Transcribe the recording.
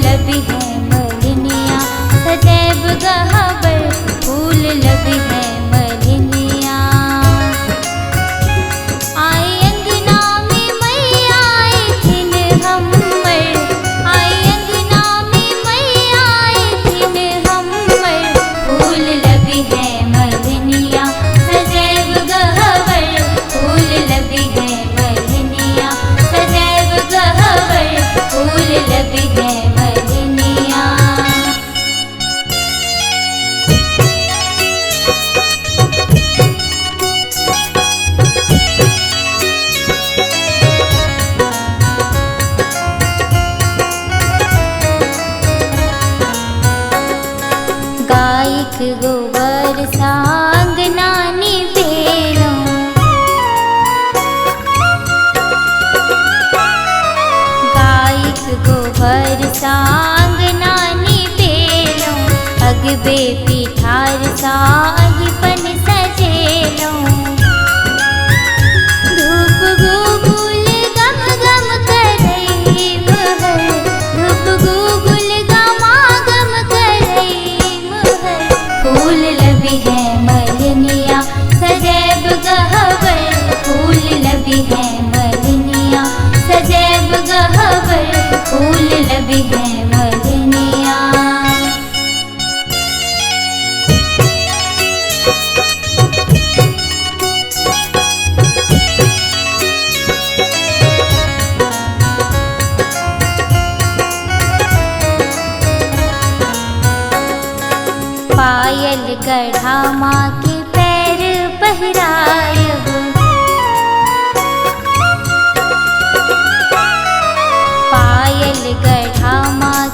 लबी है मलिनिया, सदैव गहबर फूल लबी है मलिनिया। आई अंगना में मैया आई थिन हमर, आई अंगना में मैया आई थिन हमर, फूल लबी है मलिनिया, सदैव गहबर फूल लबी है मलिनिया, सदैव गहबर फूल लबी है मलिनिया। गायक गोबर सांग नानी बेलो, गायक गोबर सांग नानी बेलो, अगबे पिठार साही पन सजेलो। धूप गुगुल गम गम करई महर, धूप गुगुल गमा गम करई महर, फूल लबी है मलिनिया, सदैव गहबर फूल लबी है मलिनिया, सदैव गहबर फूल लबी है मलिनिया। पायल गढ़ा माँ के पैर पहरायब, पायल गढ़ा माँ